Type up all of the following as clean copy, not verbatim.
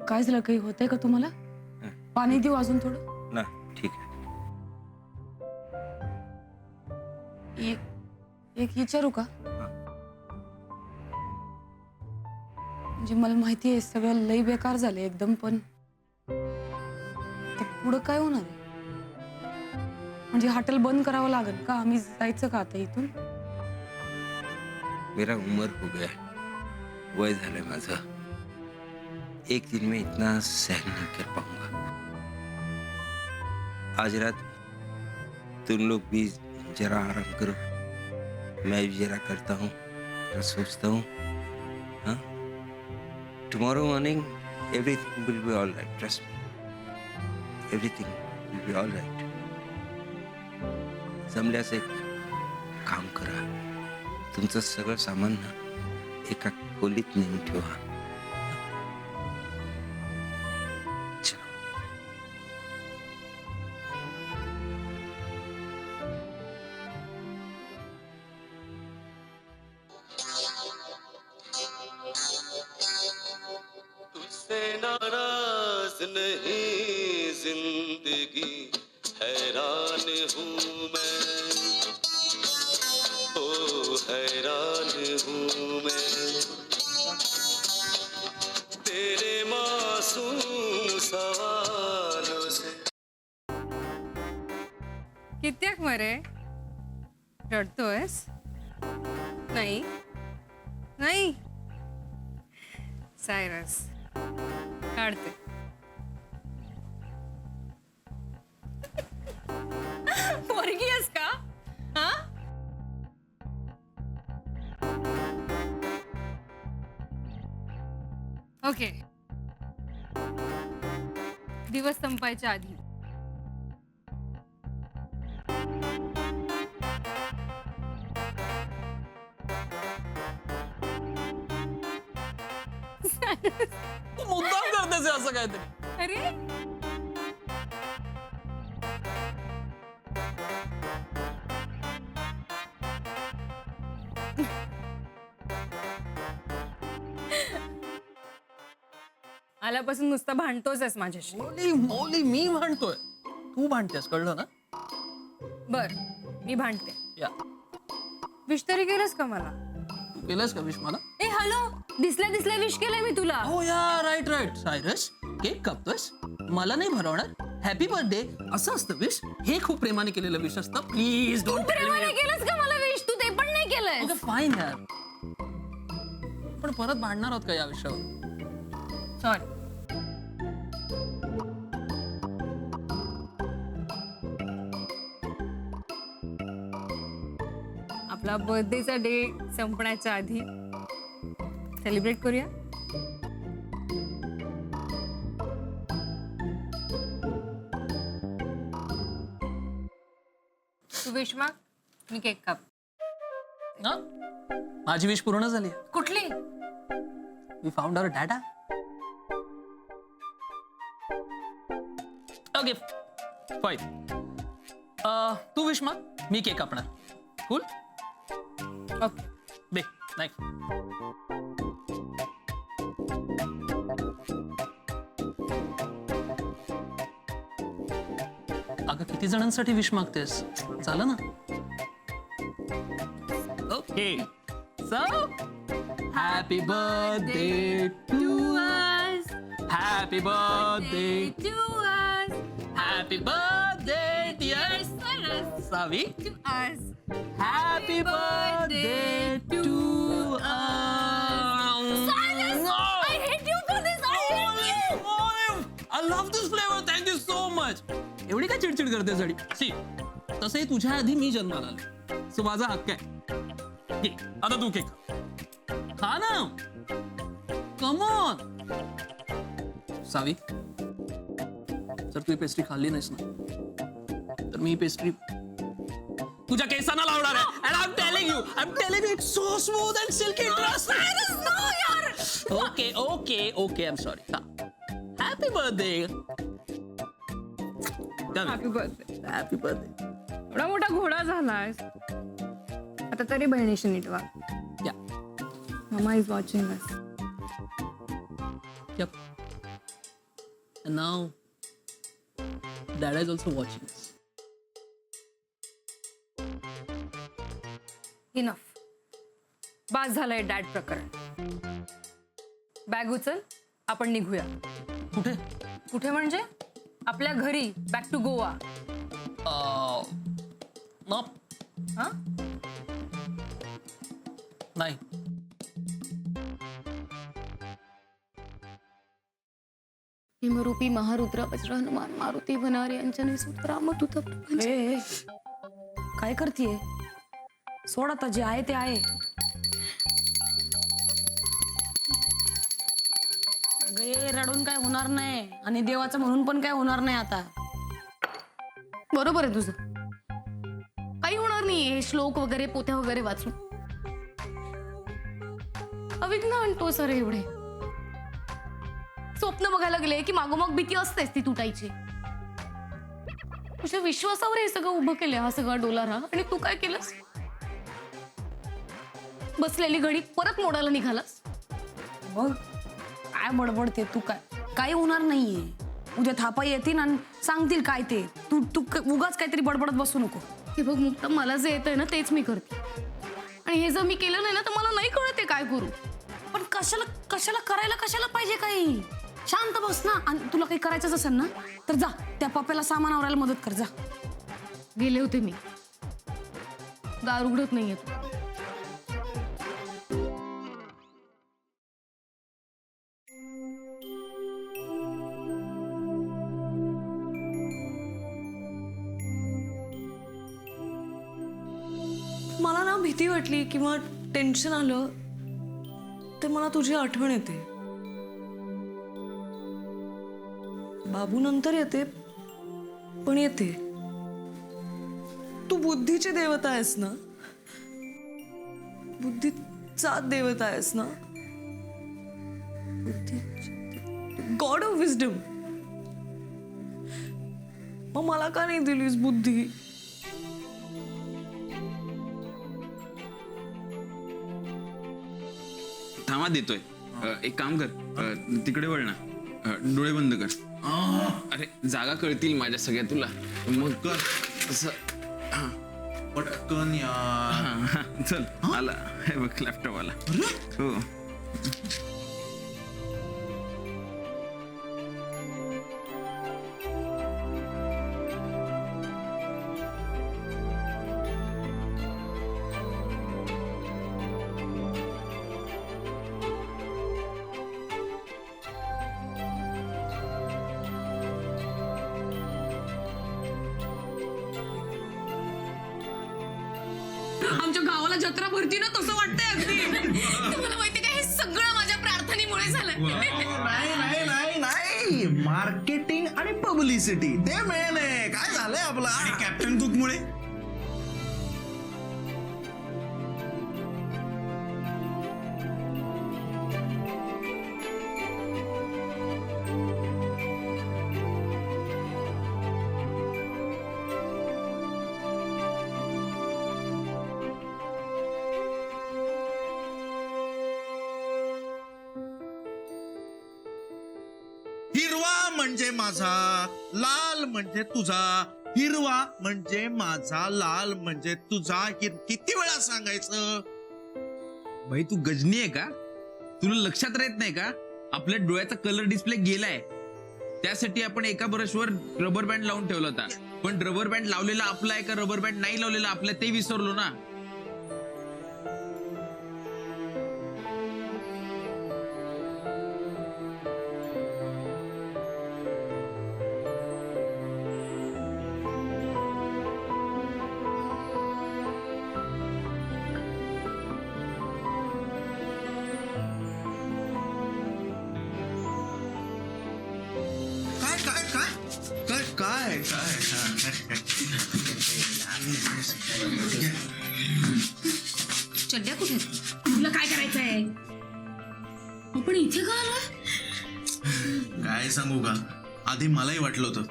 काय झालं? काही होतंय का तुम्हाला? पाणी देऊ अजून थोडं? ना ठीक आहे. एक विचारू का? म्हणजे मला माहिती आहे सगळं लई बेकार झालंय एकदम, पण पुढं काय होणार आहे? म्हणजे हॉटेल बंद करावं लागेल का? आम्ही जायचं का आता इथून? मेरा उम्र हो गया, वय झालंय माझं. एक दिन में इतना सहन नहीं कर पाऊंगा. आज रात तुम लोग भी जरा आराम करो, मैं भी जरा करता हूँ, जरा सोचता हूँ. हाँ, tomorrow morning everything will be all right. Trust me, everything will be all right. जमल्यास एक काम करा, तुमचं सगळं सामान ना एका खोलीत नेऊन ठेवा. तुझसे नाराज नहीं जिंदगी, हैरान हूँ मैं, ओ हैरान हूँ मैं तेरे मासूम सवालों से. कित्याक मरे रडतोयस? नाही नाही सायरस काढते. पोरगी आहेस का? हा, ओके. दिवस संपायच्या आधी तू मुद्दाम करतेस हे असं काहीतरी. अरे आल्यापासून नुसतं भांडतोच आहेस माझ्याशी. मौली मौली मी भांडतोय, तू भांडतेस, कळलं ना? बर, मी भांडते. या, विश तरी केलंस का मला? तू केलंस का विश मला? ए हॅलो, दिसल्या दिसल्या विश केलंय मी तुला. हो या, राईट राईट. सायरस, केक कापतोयस, मला नाही भरवणार? हॅपी बर्थडे असं असतं विश? हे खूप प्रेमाने केलेलं विश असतं. प्लीज तू डोंट प्रेमाने केलंस का मला विश? तू ते पण नाही केलंय. ओके फाईन यार, पण परत भांडणार आहोत का या विषयावर? सॉरी. आपला बर्थडेचा डे संपण्याच्या आधी सेलिब्रेट करूया. तू विश माग, मी केक काप. हा? माझी विश पूर्ण झाली. कुठली? We found our dada. Okay fine. तू विश माग, मी केक कापणार. कूल? ओके. दे नाही. अगं किती जणांसाठी विश मागतेस? झालं ना? Okay. So happy birthday to us. Happy birthday To us. Happy birthday dear Savi. To us. Happy birthday to I hate you for this. I hate you. I love this flavor. Thank you so much. एवढी काय चिडचिड करते sari? C, तसंही तुझ्या आधी मी जन्माला आलो, so माझा हक्क आहे. घे, आता तू केक खा ना. कम ऑन सावी, जर तू ही पेस्ट्री खाल्ली नाहीस ना, तर मी ही पेस्ट्री तुझ्या केसांना लावणार आहे. And I'm telling you, it's so smooth and silky. Trust me. No, यार. Okay, I'm sorry. Happy birthday. Happy birthday. Happy birthday. एवढा मोठा घोडा झालाय आता तरी बहिणीशी नीट वाग. या mamma is watching us. Yep. And now, Dad is also watching us. Enough. बास झालंय डॅड प्रकरण. बॅग उचल, आपण निघूया. कुठे? कुठे म्हणजे आपल्या घरी. Back to Goa. हा नाही. हिमरूपी महारुद्र वज्र हनुमान मारुती वनारी अंजनी सूत्र रामदूत प्रपंच. ए, काय करतीये? सोड आता, जे आहे ते आहे. अगं ये, रडून काय होणार नाही आणि देवाचं म्हणून पण काय होणार नाही आता. बरोबर आहे तुझं. काही होणार नाही हे श्लोक वगैरे पोथ्या वगैरे वाचून. अविघ्न आणतो सर एवढे. स्वप्न बघायला गेले की मागोमाग भीती असतेच ती तुटायची. तुझ्या विश्वासावर हे सगळं उभं केलं, हा सगळा डोलारा. आणि तू काय केलंस? बसलेली घडी परत मोडायला निघालास. बघ काय बडबडते तू. काही होणार नाहीये. उद्या थापा येतील आणि सांगतील काय ते. तू तू उगाच काहीतरी बडबडत बसू नको. हे बघ मुक्ता, मला जे येतंय ना तेच मी करते. आणि हे जर मी केलं नाही ना तर मला नाही कळत काय करू. पण कशाला करायला पाहिजे काही. शांत बस ना. आणि तुला काही करायचंच असेल ना तर जा त्या पप्याला सामान आवरायला मदत कर. जा. गेले होते मी. दार उघडत नाहीये. मला ना भीती वाटली किंवा टेन्शन आलं तर मला तुझी आठवण येते. बाबू नंतर येते पण येते. तू बुद्धीची देवता आहेस ना. बुद्धीचा देवता आहेस ना. God of wisdom. मग मला का नाही दिलीस बुद्धी? थांबा देतोय. एक काम कर, तिकडे वळ ना. डोळे बंद कर. अरे जागा कळतील माझ्या सगळ्या तुला. मग कर असं. पटकन यार. चल आला. हे बघ लॅपटॉप आला. हो आमच्या गावाला जत्रा भरती ना तसं वाटतंय अगदी. तुम्हाला माहिती का हे सगळं माझ्या प्रार्थनेमुळे झालं. नाही मार्केटिंग आणि पब्लिसिटी ते मेन आहे. काय झालंय आपला कॅप्टन कुक मुळे. हिरवा म्हणजे माझा, लाल म्हणजे तुझा. हिरवा म्हणजे माझा, लाल म्हणजे तुझा. किती वेळा सांगायचं? भाई तू गजनी आहे का? तुला लक्षात राहत नाही का? आपल्या डोळ्याचा कलर डिस्प्ले गेलाय. त्यासाठी आपण एका ब्रशवर रबर बँड लावून ठेवला होता. पण रबर बँड लावलेला आपला आहे का रबर बँड नाही लावलेला आपला ते विसरलो ना. काय चड्ड्या कुठे? तुला काय करायचंय? आपण इथे का आलोय? काय सांगू का, आधी मलाही वाटलं होतं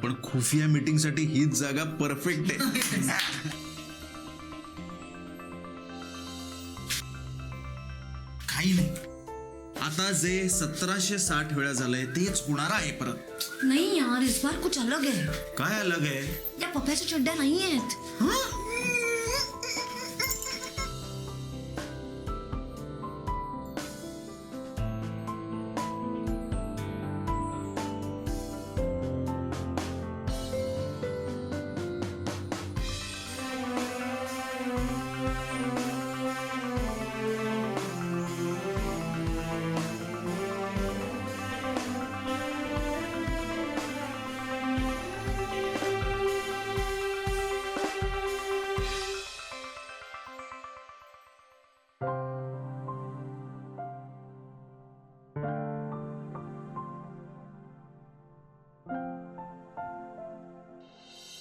पण खुफिया मीटिंग साठी हीच जागा परफेक्ट आहे. काही नाही, आता जे 1760 वेळा झालंय तेच होणार आहे परत. नाही यार, इस बार कुछ अलग है. काय अलग आहे? या पप्याच्या चड्ड्या नाही आहेत.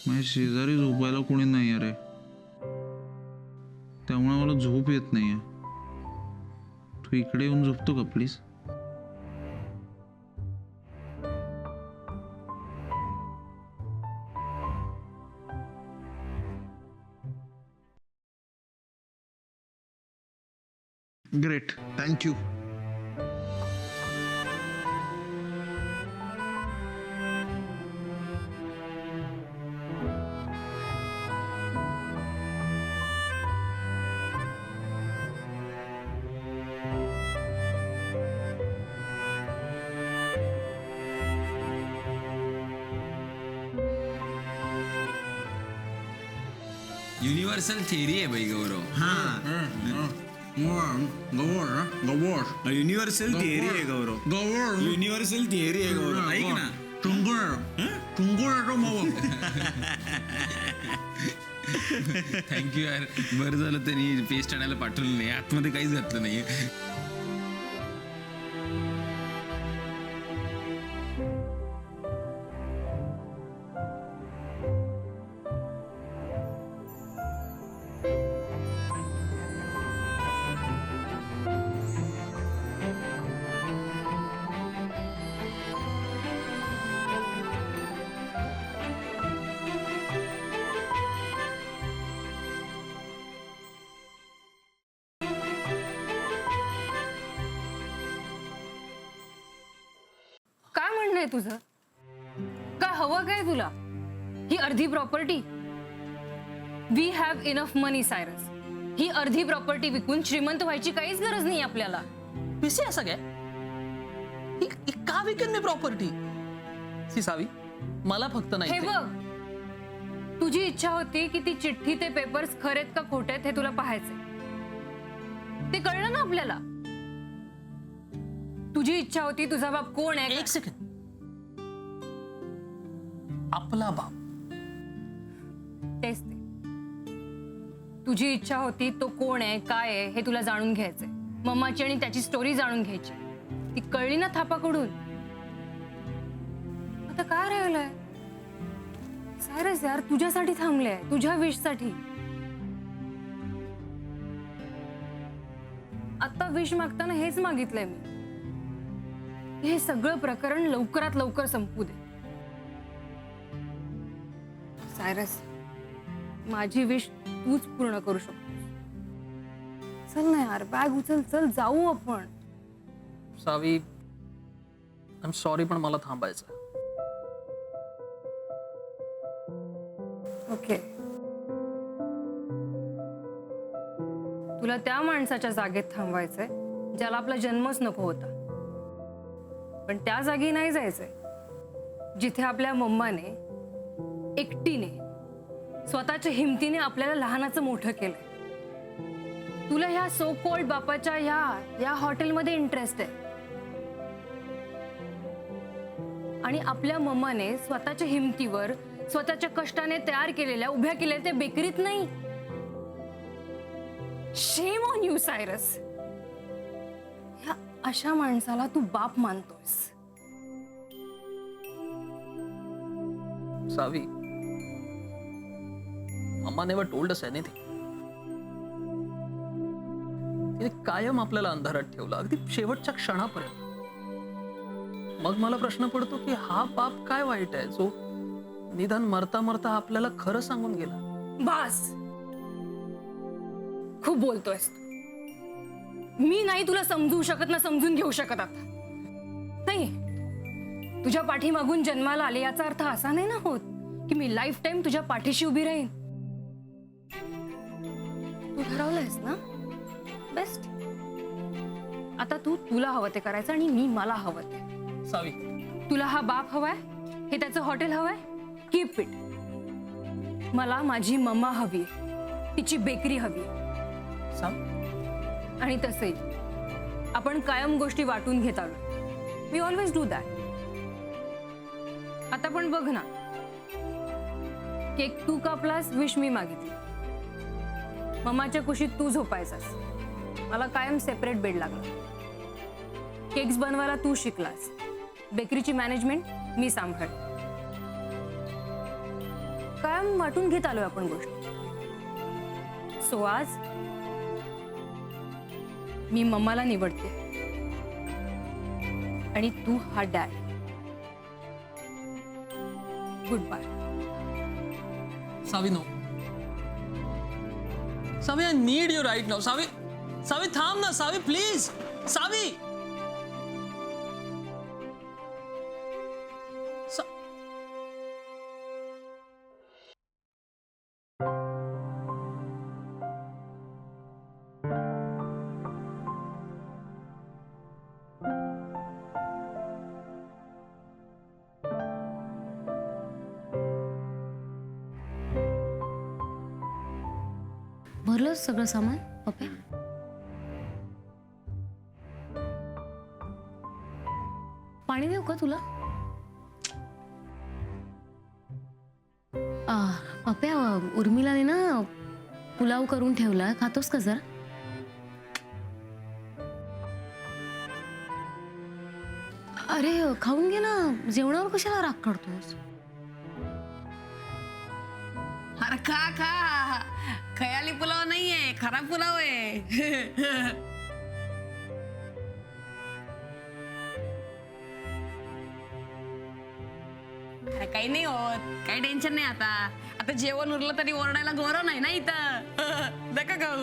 माझ्या शेजारी झोपायला कोणी नाही रे, त्यामुळे मला झोप येत नाहीये. तू इकडे येऊन झोपतो का please? Great, thank you. Universal theory आहे बाई गौरव. युनिव्हर्सल थिअरी आहे गौरव. युनिव्हर्सल थिअरी आहे गौरव. ऐक ना, थँक्यू यार. बरं झालं त्यांनी पेस्ट आणायला पाठवलं नाही, आतमध्ये काहीच घातलं नाहीये. काय म्हणणं आहे तुझं? काय हवं काय तुला? ही अर्धी प्रॉपर्टी? वी हॅव इनफ मनी सायरस. ही अर्धी प्रॉपर्टी विकून श्रीमंत व्हायची काहीच गरज नाही आपल्याला. पिसे असं काय? ही का विकेन मी प्रॉपर्टी? सी सावी, मला फक्त नाही हे ते- बघ, तुझी इच्छा होती की ती चिठ्ठी ते पेपर्स खरेत का खोटेत हे तुला पाहायचे. ते कळलं ना आपल्याला. तुझी इच्छा होती तुझा बाप कोण आहे. एक सेकंड. आपला बाप? तेच ते. तुझी इच्छा होती तो कोण आहे काय आहे हे तुला जाणून घ्यायचंय. मम्माची आणि त्याची स्टोरी जाणून घ्यायची. ती कळली ना थापाकडून. आता काय राहिलंय सायरस यार? तुझ्यासाठी थांबले, तुझ्या विशसाठी. आता विश मागताना हेच मागितलंय मी. हे सगळं प्रकरण लवकरात लवकर संपू दे. सायरस, माझी विश तूच पूर्ण करू शकतोस. चल ना यार, बॅग उचल, चल जाऊ आपण. सावी, आय एम सॉरी, पण मला थांबायचं. ओके. तुला त्या माणसाच्या जागेत थांबवायचंय ज्याला आपला जन्मच नको होता. पण त्या जागी नाही जायचंय जिथे आपल्या मम्माने एकटीने स्वतःच्या हिमतीने आपल्याला लहानाचं मोठं केलंय. तुला ह्या सो कॉल्ड बापाच्या या हॉटेलमध्ये इंटरेस्ट आहे आणि आपल्या मम्माने स्वतःच्या हिमतीवर स्वतःच्या कष्टाने तयार केलेल्या उभ्या केलेल्या त्या बेकरीत नाही. Shame on you Cyrus. ह्या अशा माणसाला तू बाप मानतोस. Savi, mamma never told us anything. तिने कायम आपल्याला अंधारात ठेवलं, अगदी शेवटच्या क्षणापर्यंत. मग मला प्रश्न पडतो की हा बाप काय वाईट आहे जो निदान मरता मरता आपल्याला खरं सांगून गेला. बास, खूप बोलतोयस. मी नाही तुला समजू शकत ना समजून घेऊ शकत आता. नाही, तुझ्या पाठीमागून जन्माला आले याचा अर्थ असा नाही ना होत की मी लाईफ टाईम तुझ्या पाठीशी उभी राहीन. तू ठरवलंयस ना, बेस्ट. आता तू तुला हवं ते करायचं आणि मी मला हवं ते. सावी, तुला हा बाप हवाय, हे त्याचं हॉटेल हवंय, कीप इट. मला माझी मम्मा हवी, तिची बेकरी हवी. सावी, आणि तसंही आपण कायम गोष्टी वाटून घेत आलो. We always do that. आता पण बघ ना, केक तू कापलास, विश मी मागितली. मम्माच्या कुशीत तू झोपायचास, मला कायम सेपरेट बेड लागला. केक्स बनवायला तू शिकलास, बेकरीची मॅनेजमेंट मी सांभाळ. कायम वाटून घेत आलोय आपण गोष्टी. सो आज मी मम्माला निवडते आणि तू हा dad. Goodbye. Savi, no. Savi, I need you right now. Savi, Savi थांब ना. सावी प्लीज. सावी. भरलं सगळं सामान पप्या? पाणी देऊ का तुला? पप्या, उर्मिलाने ना पुलाव करून ठेवला, खातोस का जरा? अरे खाऊन घे ना, जेवणावर कशाला राग काढतोस? अरे खा खा, खयाली पुलाव नाहीये, खराब पुलाव आहे. काही नाही होत, काही टेन्शन नाही. आता जेवण उरलं तरी ओरडायला गौरव नाही ना इथं. नका खाऊ.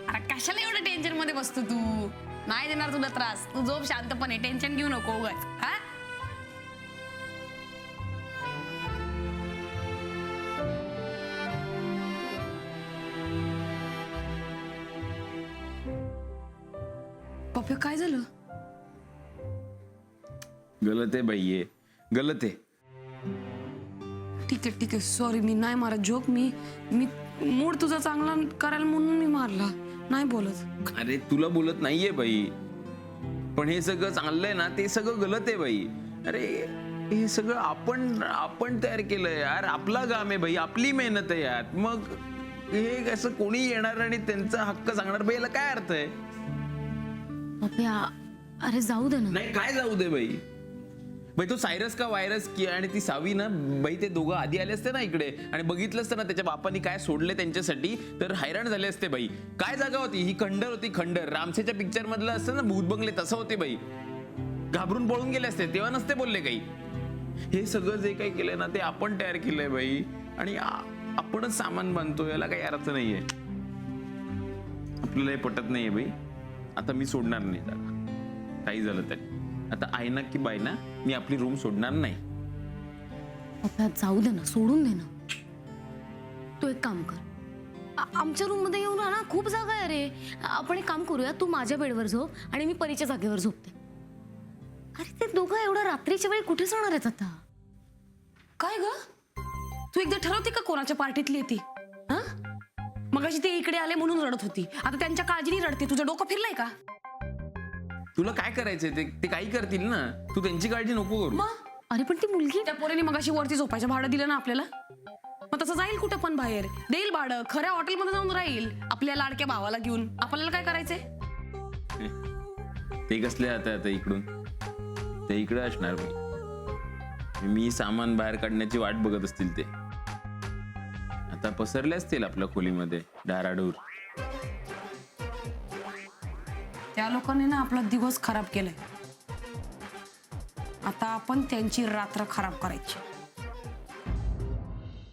अरे कशाला एवढं टेन्शन मध्ये बसतो तू? नाही देणार तुला त्रास. तू झोप शांतपणे, टेन्शन घेऊ नको उगाच. हा, पप्या काय झालं? गलत आहे बाई, ये गलत आहे. ठीक आहे, सॉरी. मी नाही मारत जोक. मी मूड तुझा चांगला करायला म्हणून मी मारला, नाही बोलत. अरे तुला बोलत नाहीये बाई, पण हे सगळं चाललंय ना, ते सगळं गलत आहे बाई. अरे हे सगळं आपण तयार केलंय यार. आपला काम आहे बाई, आपली मेहनत आहे यार. मग हे असं कोणी येणार आणि त्यांचा हक्क सांगणार बाई, याला काय अर्थ आहे? पप्या, अरे जाऊ दे ना. नाही, काय जाऊ दे बाई? बाई तो सायरस का व्हायरस की आणि ती सावी ना बाई, ते दोघं आधी आले असते ना इकडे आणि बघितलं असतं ना त्याच्या बापानी काय सोडले त्यांच्यासाठी, तर हैराण झाले असते बाई. काय जागा होती ही? खंडर होती, खंडर. रामसेच्या पिक्चर मधलं असतं ना भूत बंगले, तसं होते बाई. घाबरून पळून गेले असते, तेव्हा नसते बोलले काही. हे सगळं जे काही केलंय ना ते आपण तयार केलंय बाई, आणि आपणच सामान बांधतो, याला काही अर्थ नाहीये. आपल्याला हे पटत नाहीये बाई. आता मी सोडणार नाही त्याला, काही झालं तरी. आता आहे ना की बाई ना, मी आपली रूम सोडणार नाही. पप्या जाऊ दे ना, सोडून दे ना. तू एक काम कर, आमच्या रूम मध्ये येऊन राहा ना, खूप जागा आहे रे. आपण एक काम करूया, तू माझ्या बेडवर झोप आणि मी परीच्या जागेवर झोपते. अरे ते दोघं एवढ्या रात्रीच्या वेळी कुठे जाणार आहेत आता? काय ग, तू एकदा ठरवते का कोणाच्या पार्टीतली येते? हा, मगाशी ते इकडे आले म्हणून रडत होती, आता त्यांच्या काळजीने रडते. तुझं डोकं फिरलंय का? तुला काय करायचंय ते काही करतील ना, तू त्यांची काळजी नको करू. अरे पण ती मुलगी, त्या पोरीने मगाशी वरती झोपायचं भाडं दिलं ना आपल्याला, मग तसं जाईल कुठं पण बाहेर, देईल भाडं, खऱ्या हॉटेलमध्ये जाऊन राहील आपल्या लाडक्या भावाला घेऊन. आपल्याला काय करायचंय? ते कसले आता इकडून ते इकडे असणार बाई. मी सामान बाहेर काढण्याची वाट बघत असतील ते. आता पसरले असतील आपल्या खोलीमध्ये डाराडूर. त्या लोकांनी ना आपला दिवस खराब केलाय. आता आपण त्यांची रात्र खराब करायची.